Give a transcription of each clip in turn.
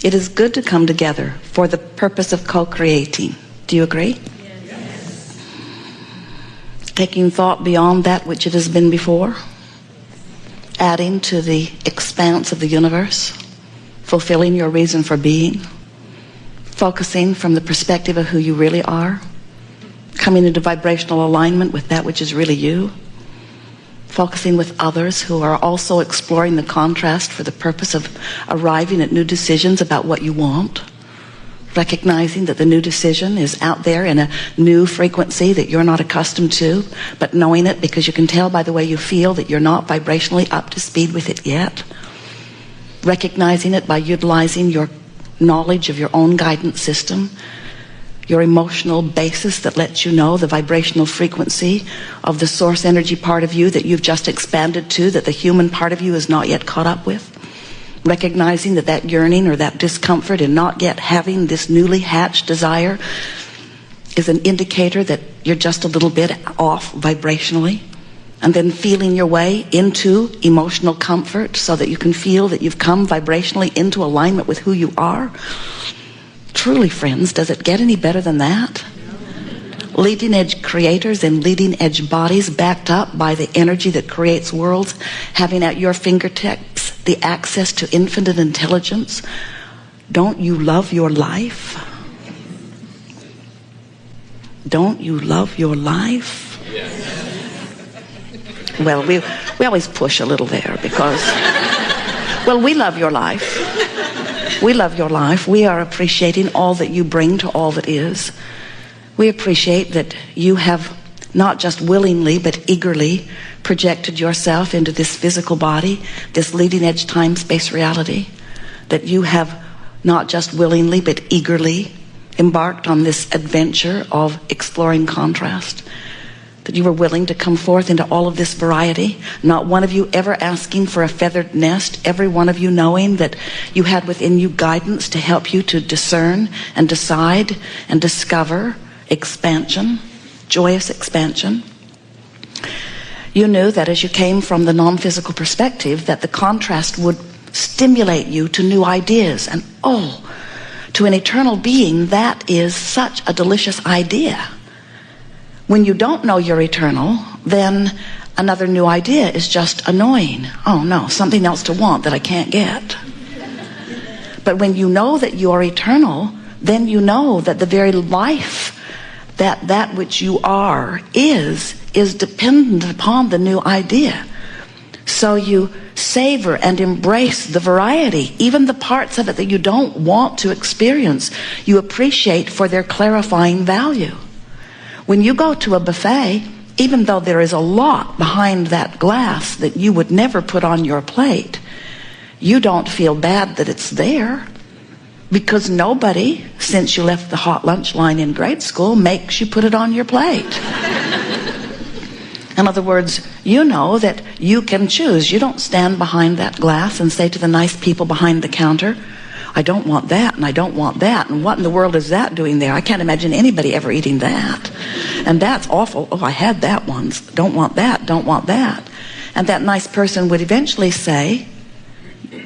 It is good to come together for the purpose of co-creating. Do you agree? Yes. Taking thought beyond that which it has been before, adding to the expanse of the universe, fulfilling your reason for being, focusing from the perspective of who you really are, coming into vibrational alignment with that which is really you, focusing with others who are also exploring the contrast for the purpose of arriving at new decisions about what you want, recognizing that the new decision is out there in a new frequency that you're not accustomed to, but knowing it because you can tell by the way you feel that you're not vibrationally up to speed with it yet, recognizing it by utilizing your knowledge of your own guidance system, your emotional basis that lets you know the vibrational frequency of the source energy part of you that you've just expanded to, that the human part of you is not yet caught up with. Recognizing that that yearning or that discomfort in not yet having this newly hatched desire is an indicator that you're just a little bit off vibrationally. And then feeling your way into emotional comfort so that you can feel that you've come vibrationally into alignment with who you are. Truly, friends, does it get any better than that? Leading edge creators in leading edge bodies backed up by the energy that creates worlds, having at your fingertips the access to infinite intelligence. Don't you love your life? Don't you love your life? Yes. Well, we always push a little there because, well, we love your life. We love your life. We are appreciating all that you bring to all that is. We appreciate that you have not just willingly but eagerly projected yourself into this physical body, this leading edge time-space reality, that you have not just willingly but eagerly embarked on this adventure of exploring contrast, that you were willing to come forth into all of this variety, not one of you ever asking for a feathered nest, every one of you knowing that you had within you guidance to help you to discern and decide and discover expansion, joyous expansion. You knew that as you came from the non-physical perspective, that the contrast would stimulate you to new ideas. And to an eternal being, that is such a delicious idea. When you don't know you're eternal, then another new idea is just annoying. Oh no, something else to want that I can't get. But when you know that you are eternal, then you know that the very life that which you are is dependent upon the new idea. So you savor and embrace the variety, even the parts of it that you don't want to experience, you appreciate for their clarifying value. When you go to a buffet, even though there is a lot behind that glass that you would never put on your plate, you don't feel bad that it's there, because nobody, since you left the hot lunch line in grade school, makes you put it on your plate. In other words, you know that you can choose. You don't stand behind that glass and say to the nice people behind the counter, I don't want that, and I don't want that, and what in the world is that doing there? I can't imagine anybody ever eating that. And that's awful. Oh, I had that once. Don't want that, don't want that. And that nice person would eventually say,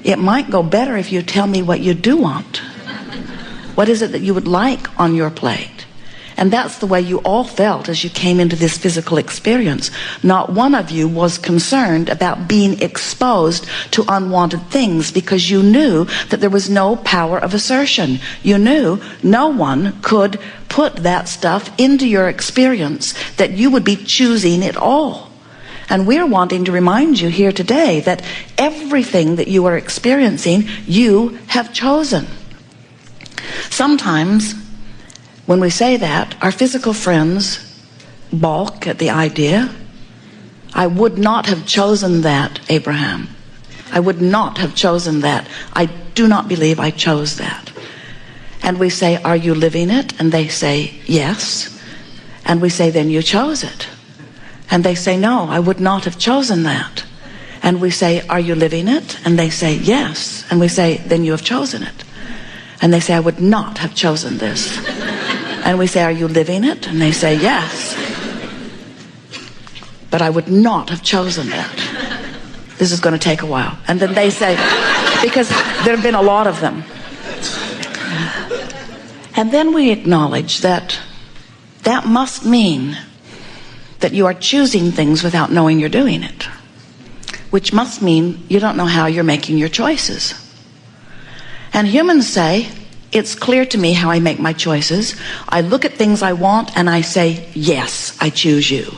it might go better if you tell me what you do want. What is it that you would like on your plate? And that's the way you all felt as you came into this physical experience. Not one of you was concerned about being exposed to unwanted things, because you knew that there was no power of assertion. You knew no one could put that stuff into your experience, that you would be choosing it all. And we're wanting to remind you here today that everything that you are experiencing, you have chosen. Sometimes when we say that, our physical friends balk at the idea. I would not have chosen that, Abraham. I would not have chosen that. I do not believe I chose that. And we say, are you living it? And they say, yes. And we say, then you chose it. And they say, no, I would not have chosen that. And we say, are you living it? And they say, yes. And we say, then you have chosen it. And they say, I would not have chosen this. And we say, are you living it? And they say, yes. But I would not have chosen that. This is going to take a while. And then they say, because there have been a lot of them. And then we acknowledge that that must mean that you are choosing things without knowing you're doing it, which must mean you don't know how you're making your choices. And humans say, it's clear to me how I make my choices. I look at things I want and I say, yes, I choose you.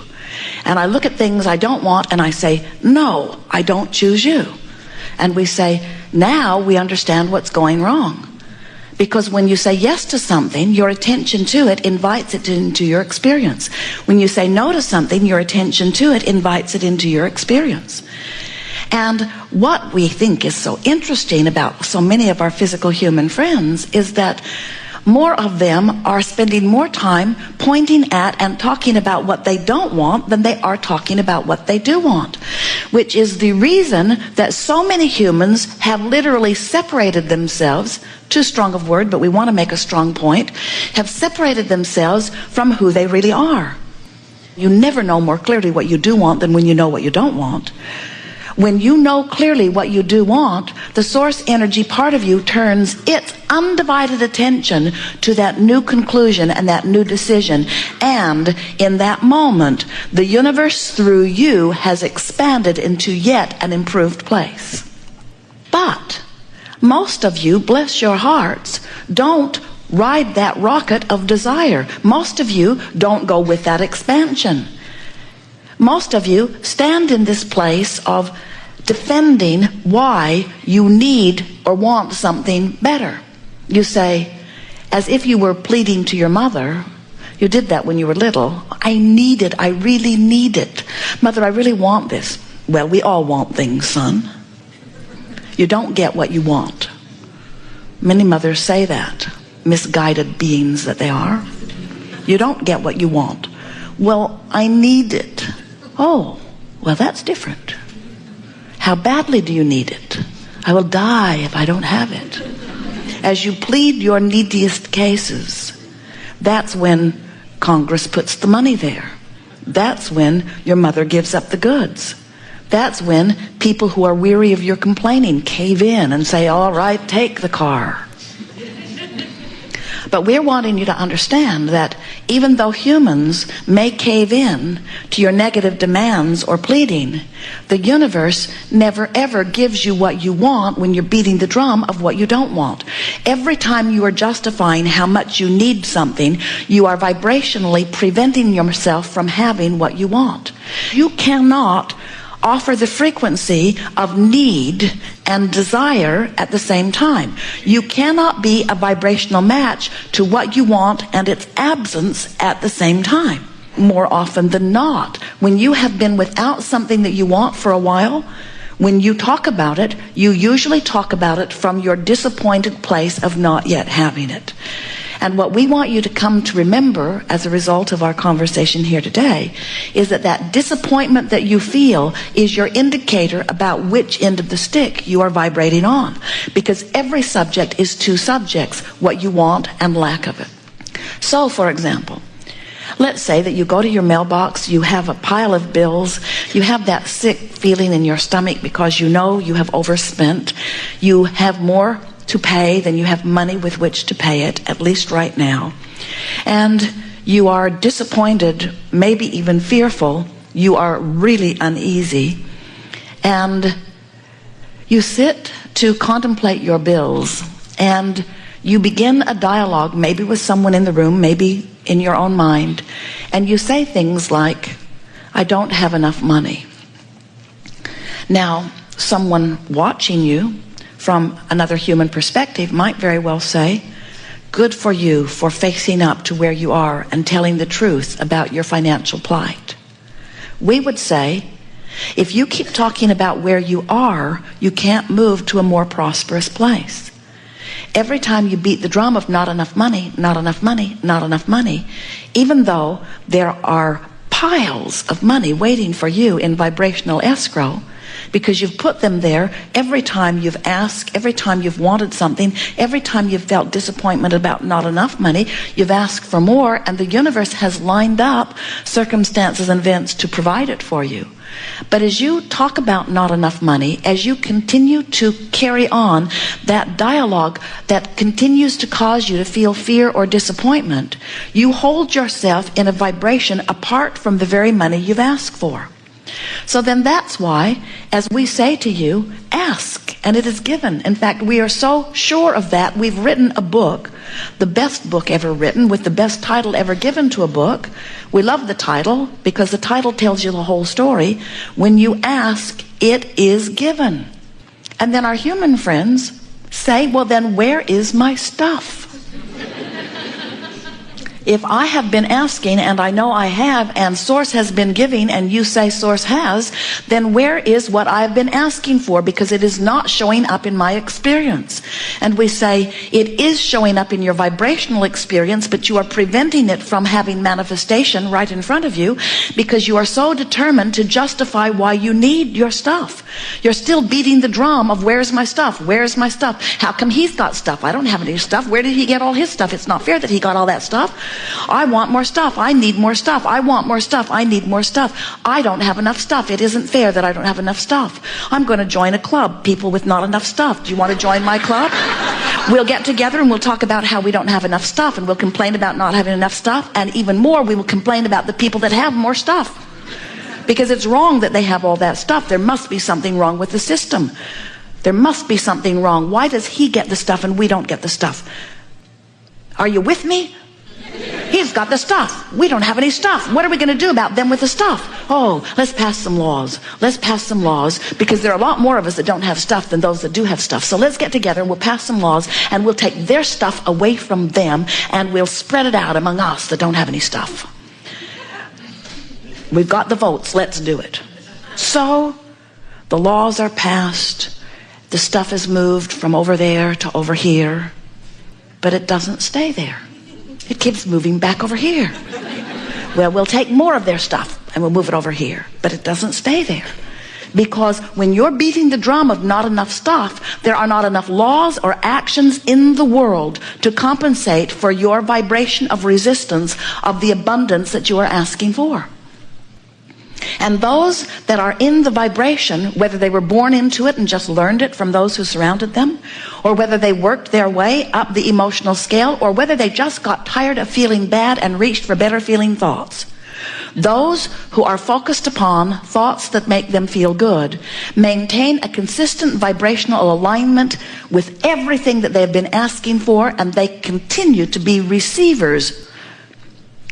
And I look at things I don't want and I say, no, I don't choose you. And we say, now we understand what's going wrong. Because when you say yes to something, your attention to it invites it into your experience. When you say no to something, your attention to it invites it into your experience. And what we think is so interesting about so many of our physical human friends is that more of them are spending more time pointing at and talking about what they don't want than they are talking about what they do want, which is the reason that so many humans have literally separated themselves, too strong of word, but we want to make a strong point, have separated themselves from who they really are. You never know more clearly what you do want than when you know what you don't want. When you know clearly what you do want, the source energy part of you turns its undivided attention to that new conclusion and that new decision. And in that moment, the universe through you has expanded into yet an improved place. But most of you, bless your hearts, don't ride that rocket of desire. Most of you don't go with that expansion. Most of you stand in this place of defending why you need or want something better. You say, as if you were pleading to your mother, you did that when you were little, I need it, I really need it. Mother, I really want this. Well, we all want things, son. You don't get what you want. Many mothers say that, misguided beings that they are. You don't get what you want. Well, I need it. Oh, well, that's different. How badly do you need it? I will die if I don't have it. As you plead your neediest cases, that's when Congress puts the money there. That's when your mother gives up the goods. That's when people who are weary of your complaining cave in and say, all right, take the car. But we're wanting you to understand that even though humans may cave in to your negative demands or pleading, the universe never ever gives you what you want when you're beating the drum of what you don't want. Every time you are justifying how much you need something, you are vibrationally preventing yourself from having what you want. You cannot offer the frequency of need and desire at the same time. You cannot be a vibrational match to what you want and its absence at the same time. More often than not, when you have been without something that you want for a while, when you talk about it, you usually talk about it from your disappointed place of not yet having it. And what we want you to come to remember as a result of our conversation here today is that that disappointment that you feel is your indicator about which end of the stick you are vibrating on. Because every subject is two subjects, what you want and lack of it. So, for example, let's say that you go to your mailbox, you have a pile of bills, you have that sick feeling in your stomach because you know you have overspent, you have more to pay than you have money with which to pay it, at least right now. And you are disappointed, maybe even fearful. You are really uneasy. And you sit to contemplate your bills, and you begin a dialogue, maybe with someone in the room, maybe in your own mind, and you say things like, I don't have enough money. Now, someone watching you from another human perspective might very well say, good for you for facing up to where you are and telling the truth about your financial plight. We would say, if you keep talking about where you are, you can't move to a more prosperous place. Every time you beat the drum of not enough money, not enough money, not enough money, even though there are piles of money waiting for you in vibrational escrow, because you've put them there every time you've asked, every time you've wanted something, every time you've felt disappointment about not enough money, you've asked for more, and the universe has lined up circumstances and events to provide it for you. But as you talk about not enough money, as you continue to carry on that dialogue that continues to cause you to feel fear or disappointment, you hold yourself in a vibration apart from the very money you've asked for. So then that's why, as we say to you, ask and it is given. In fact, we are so sure of that, we've written a book, the best book ever written, with the best title ever given to a book. We love the title because the title tells you the whole story. When you ask, it is given. And then our human friends say, well, then where is my stuff? If I have been asking, and I know I have, and Source has been giving, and you say Source has, then where is what I've been asking for? Because it is not showing up in my experience. And we say, it is showing up in your vibrational experience, but you are preventing it from having manifestation right in front of you because you are so determined to justify why you need your stuff. You're still beating the drum of where's my stuff? Where's my stuff? How come he's got stuff? I don't have any stuff. Where did he get all his stuff? It's not fair that he got all that stuff. I want more stuff. I need more stuff. I want more stuff. I need more stuff. I don't have enough stuff. It isn't fair that I don't have enough stuff. I'm going to join a club, people with not enough stuff. Do you want to join my club? We'll get together and we'll talk about how we don't have enough stuff, and we'll complain about not having enough stuff, and even more, we will complain about the people that have more stuff. Because it's wrong that they have all that stuff. There must be something wrong with the system. There must be something wrong. Why does he get the stuff and we don't get the stuff? Are you with me? He's got the stuff. We don't have any stuff. What are we going to do about them with the stuff? Oh, let's pass some laws. Let's pass some laws, because there are a lot more of us that don't have stuff than those that do have stuff. So let's get together and we'll pass some laws, and we'll take their stuff away from them, and we'll spread it out among us that don't have any stuff. We've got the votes. Let's do it. So the laws are passed. The stuff is moved from over there to over here, but it doesn't stay there. It keeps moving back over here. Well, we'll take more of their stuff and we'll move it over here, but it doesn't stay there. Because when you're beating the drum of not enough stuff, there are not enough laws or actions in the world to compensate for your vibration of resistance of the abundance that you are asking for. And those that are in the vibration, whether they were born into it and just learned it from those who surrounded them, or whether they worked their way up the emotional scale, or whether they just got tired of feeling bad and reached for better feeling thoughts, those who are focused upon thoughts that make them feel good maintain a consistent vibrational alignment with everything that they've been asking for, and they continue to be receivers,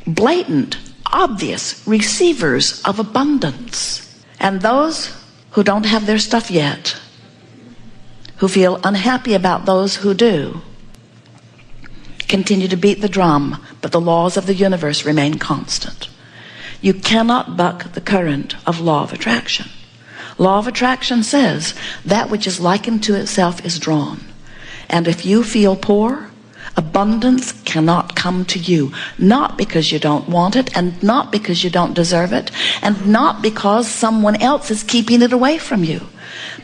blatant, obvious receivers of abundance. And those who don't have their stuff yet, who feel unhappy about those who do, continue to beat the drum, but the laws of the universe remain constant. You cannot buck the current of law of attraction. Law of attraction says that which is likened to itself is drawn. And if you feel poor, abundance cannot come to you, not because you don't want it, and not because you don't deserve it, and not because someone else is keeping it away from you,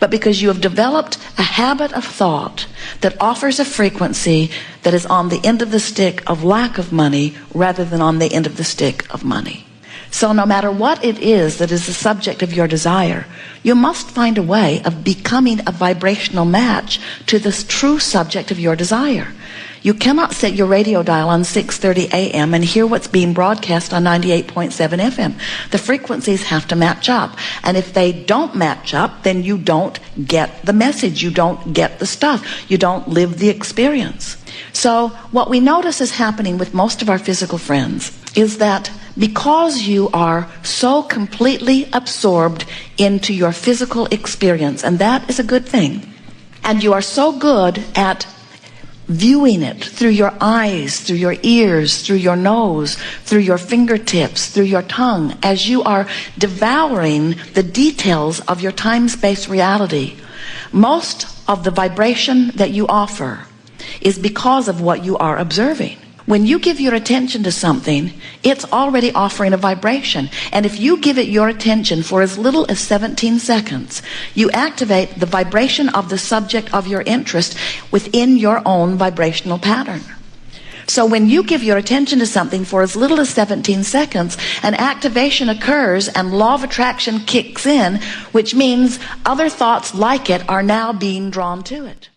but because you have developed a habit of thought that offers a frequency that is on the end of the stick of lack of money rather than on the end of the stick of money. So no matter what it is that is the subject of your desire, you must find a way of becoming a vibrational match to this true subject of your desire. You cannot set your radio dial on 6:30 a.m. and hear what's being broadcast on 98.7 FM. The frequencies have to match up. And if they don't match up, then you don't get the message. You don't get the stuff. You don't live the experience. So what we notice is happening with most of our physical friends is that because you are so completely absorbed into your physical experience, and that is a good thing, and you are so good at viewing it through your eyes, through your ears, through your nose, through your fingertips, through your tongue, as you are devouring the details of your time-space reality, most of the vibration that you offer is because of what you are observing. When you give your attention to something, it's already offering a vibration. And if you give it your attention for as little as 17 seconds, you activate the vibration of the subject of your interest within your own vibrational pattern. So when you give your attention to something for as little as 17 seconds, an activation occurs and law of attraction kicks in, which means other thoughts like it are now being drawn to it.